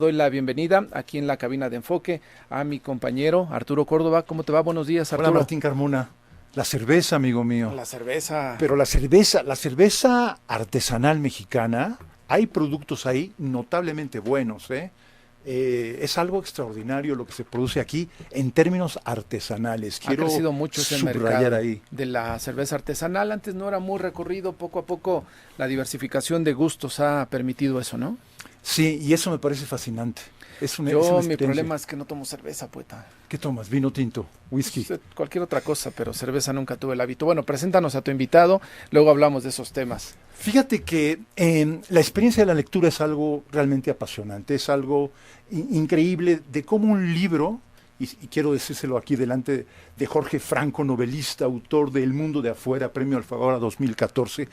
Doy la bienvenida aquí en la cabina de enfoque a mi compañero Arturo Córdoba. ¿Cómo te va? Buenos días, Hola Arturo. Martín Carmona, la cerveza, amigo mío. La cerveza. Pero la cerveza artesanal mexicana, hay productos ahí notablemente buenos, ¿eh? Es algo extraordinario lo que se produce aquí en términos artesanales. Ha Quiero crecido mucho ese subrayar mercado ahí. de la cerveza artesanal. Antes no era muy recorrido. Poco a poco la diversificación de gustos ha permitido eso, ¿no? Sí, y eso me parece fascinante. Es una Mi experiencia. problema es que no tomo cerveza, poeta. ¿Qué tomas? ¿Vino tinto? ¿Whisky? Pues, cualquier otra cosa, pero cerveza nunca tuve el hábito. Bueno, preséntanos a tu invitado, luego hablamos de esos temas. Fíjate que la experiencia de la lectura es algo realmente apasionante, es algo increíble de cómo un libro, y quiero decírselo aquí delante de Jorge Franco, novelista, autor de El mundo de afuera, Premio Alfaguara 2014,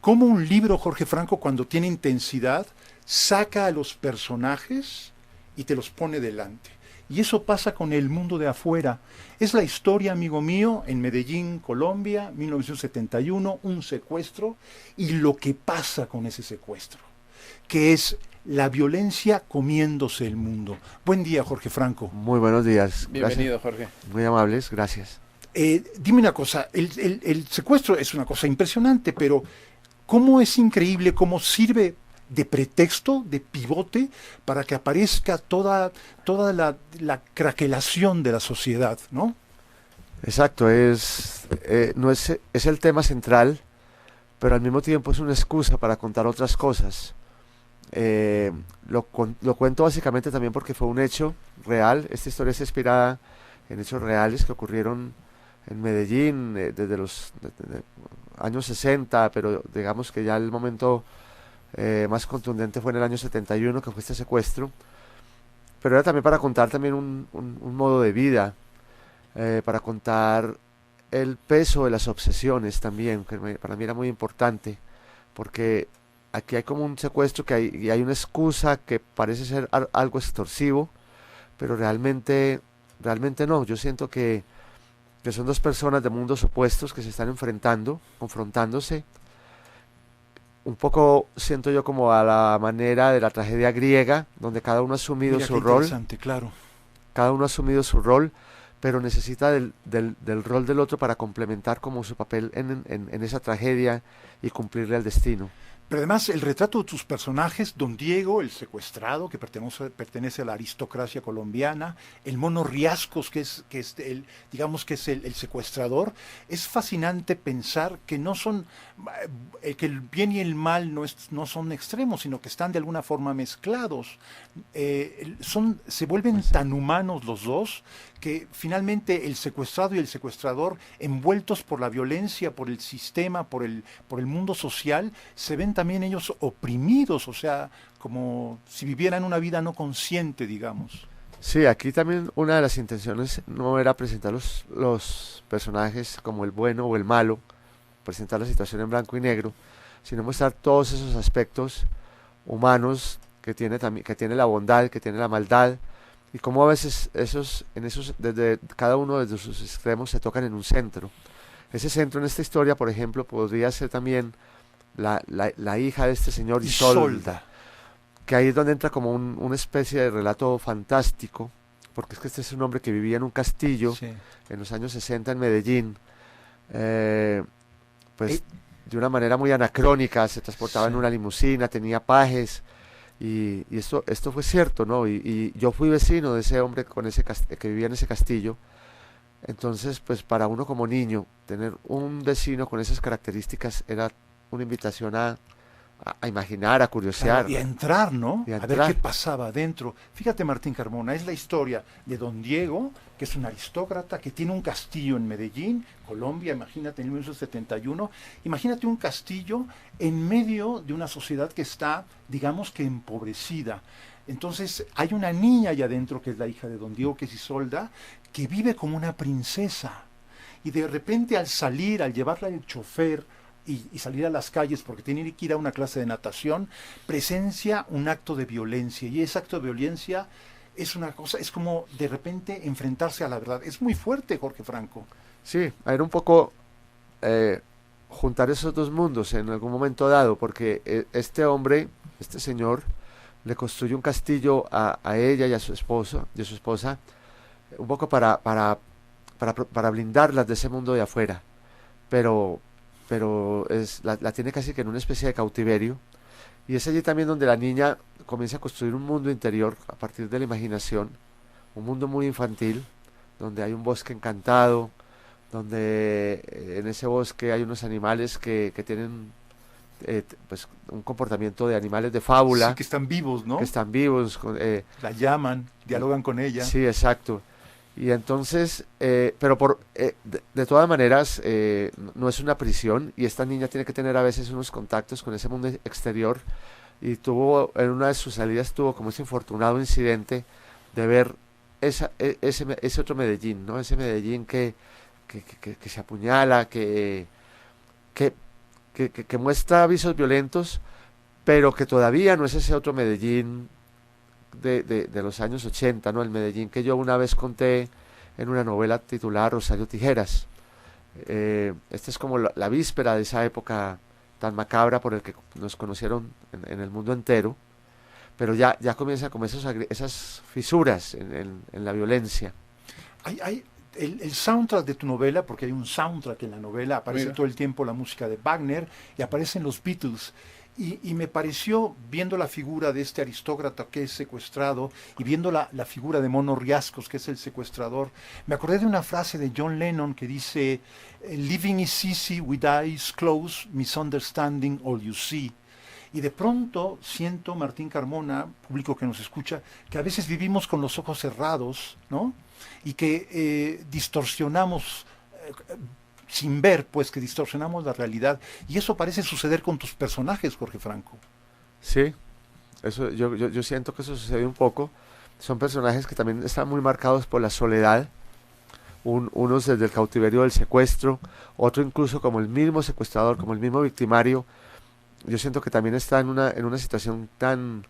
cómo un libro, Jorge Franco, cuando tiene intensidad, saca a los personajes y te los pone delante. Y eso pasa con El mundo de afuera. Es la historia, amigo mío, en Medellín, Colombia, 1971, un secuestro y lo que pasa con ese secuestro, que es la violencia comiéndose el mundo. Buen día, Jorge Franco. Muy buenos días, Bienvenido, gracias, Jorge. muy amables, gracias. Dime una cosa, el secuestro es una cosa impresionante, pero ¿cómo es increíble, cómo sirve de pretexto, de pivote, para que aparezca toda la craquelación de la sociedad, ¿no? Exacto, no es el tema central, pero al mismo tiempo es una excusa para contar otras cosas. Lo cuento básicamente también porque fue un hecho real. Esta historia está inspirada en hechos reales que ocurrieron en Medellín desde los años 60, pero digamos que ya el momento más contundente fue en el año 71, que fue este secuestro. Pero era también para contar también un modo de vida, para contar el peso de las obsesiones también, que para mí era muy importante, porque aquí hay como un secuestro y hay una excusa que parece ser algo extorsivo, pero realmente no. Yo siento que son dos personas de mundos opuestos que se están enfrentando, confrontándose. Un poco siento yo como a la manera de la tragedia griega, donde cada uno ha asumido Mira qué su rol, interesante, claro. cada uno ha asumido su rol, pero necesita del rol del otro para complementar como su papel en esa tragedia y cumplirle el destino. Pero además el retrato de tus personajes, Don Diego, el secuestrado, que pertenece a la aristocracia colombiana, el mono Riascos, digamos que es el secuestrador, es fascinante pensar que no son, que el bien y el mal no son extremos, sino que están de alguna forma mezclados. Se vuelven tan humanos los dos que finalmente el secuestrado y el secuestrador, envueltos por la violencia, por el sistema, por el mundo social, se ven también ellos oprimidos, o sea, como si vivieran una vida no consciente, digamos. Sí, aquí también una de las intenciones no era presentar los personajes como el bueno o el malo, presentar la situación en blanco y negro, sino mostrar todos esos aspectos humanos que tiene también, que tiene la bondad, que tiene la maldad, y cómo a veces desde cada uno desde sus extremos se tocan en un centro. Ese centro en esta historia, por ejemplo, podría ser también la hija de este señor Isolda, Isolda. que ahí es donde entra como una especie de relato fantástico, porque es que este es un hombre que vivía en un castillo Sí. en los años 60 en Medellín, eh, Eh, pues de una manera muy anacrónica, se transportaba sí. en una limusina, tenía pajes, y esto fue cierto, ¿no? Y yo fui vecino de ese hombre que vivía en ese castillo. Entonces, pues para uno como niño, tener un vecino con esas características era una invitación a imaginar, a Claro, curiosear y a entrar, ¿no? y a A ver qué entrar. pasaba adentro. Fíjate, Martín Carmona, es la historia de Don Diego, que es un aristócrata que tiene un castillo en Medellín, Colombia, imagínate, en 1971. Imagínate un castillo en medio de una sociedad que está, digamos que empobrecida. Entonces, hay una niña allá adentro, que es la hija de Don Diego, que es Isolda, que vive como una princesa. Y de repente al salir, al llevarla el chofer y salir a las calles porque tiene que ir a una clase de natación, presencia un acto de violencia. Y ese acto de violencia es una cosa, es como de repente enfrentarse a la verdad. Es muy fuerte, Jorge Franco. Sí, era un poco eh, juntar esos dos mundos en algún momento dado, porque este hombre, este señor, le construye un castillo a ella y a su esposo, y a su esposa, un poco para blindarlas de ese mundo de afuera, pero, la tiene casi que en una especie de cautiverio, y es allí también donde la niña comienza a construir un mundo interior a partir de la imaginación, un mundo muy infantil, donde hay un bosque encantado, donde en ese bosque hay unos animales que tienen pues un comportamiento de animales de fábula, Sí, que están vivos, ¿no? que están vivos, La llaman, dialogan con ella. sí, exacto. Y entonces, de todas maneras, no es una prisión y esta niña tiene que tener a veces unos contactos con ese mundo exterior y en una de sus salidas tuvo como ese infortunado incidente de ver ese otro Medellín, ¿no? Ese Medellín que se apuñala, que muestra avisos violentos, pero que todavía no es ese otro Medellín de los años 80, ¿no? El Medellín que yo una vez conté en una novela titulada Rosario Tijeras. Esta es como la víspera de esa época tan macabra por el que nos conocieron en el mundo entero, pero ya comienzan como esas fisuras en la violencia. Hay el soundtrack de tu novela, porque hay un soundtrack en la novela, aparece Mira. todo el tiempo la música de Wagner y aparecen los Beatles. Y me pareció, viendo la figura de este aristócrata que es secuestrado y viendo la figura de Mono Riascos, que es el secuestrador, me acordé de una frase de John Lennon que dice: "Living is easy with eyes closed, misunderstanding all you see". Y de pronto siento, Martín Carmona, público que nos escucha, que a veces vivimos con los ojos cerrados, ¿no? Y que distorsionamos, sin ver, pues que distorsionamos la realidad. Y eso parece suceder con tus personajes, Jorge Franco. Sí, eso, yo siento que eso sucede un poco. Son personajes que también están muy marcados por la soledad, unos desde el cautiverio del secuestro, otro incluso como el mismo secuestrador, como el mismo victimario. Yo siento que también está en una situación tan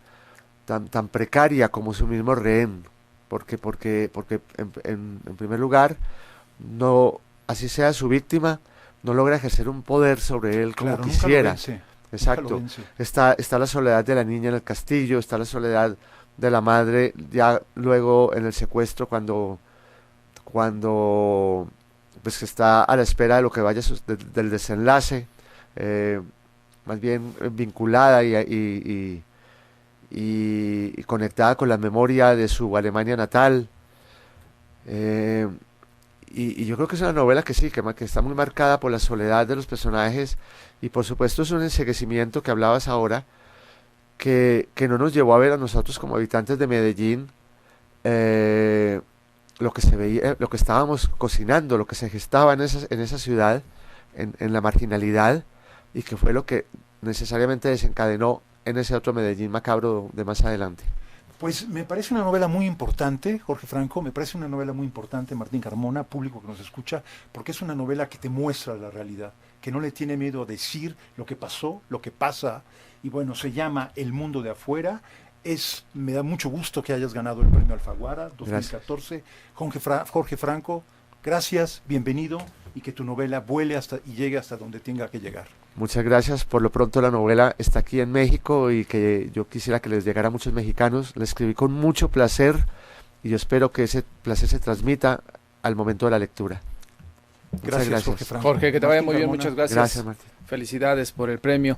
precaria como su mismo rehén, porque en primer lugar, no, así sea su víctima, no logra ejercer un poder sobre él como Claro, quisiera. nunca lo vence. Exacto. Está la soledad de la niña en el castillo, está la soledad de la madre ya luego en el secuestro cuando pues que está a la espera de lo que vaya del desenlace, más bien vinculada y conectada con la memoria de su Alemania natal. Y yo creo que es una novela que sí, que está muy marcada por la soledad de los personajes y por supuesto es un enceguecimiento que hablabas ahora que no nos llevó a ver a nosotros como habitantes de Medellín lo que se veía, lo que estábamos cocinando, lo que se gestaba en esa ciudad, en la marginalidad, y que fue lo que necesariamente desencadenó en ese otro Medellín macabro de más adelante. Pues me parece una novela muy importante, Jorge Franco, me parece una novela muy importante, Martín Carmona, público que nos escucha, porque es una novela que te muestra la realidad, que no le tiene miedo a decir lo que pasó, lo que pasa, y bueno, se llama El mundo de afuera. Me da mucho gusto que hayas ganado el premio Alfaguara 2014. Jorge Franco, gracias, bienvenido, y que tu novela vuele y llegue hasta donde tenga que llegar. Muchas gracias. Por lo pronto la novela está aquí en México y que yo quisiera que les llegara a muchos mexicanos. La escribí con mucho placer y yo espero que ese placer se transmita al momento de la lectura. Gracias, gracias. Jorge Franco. Jorge, que te vaya Martín muy bien, Carmona. muchas gracias. Gracias, Martín. Felicidades por el premio.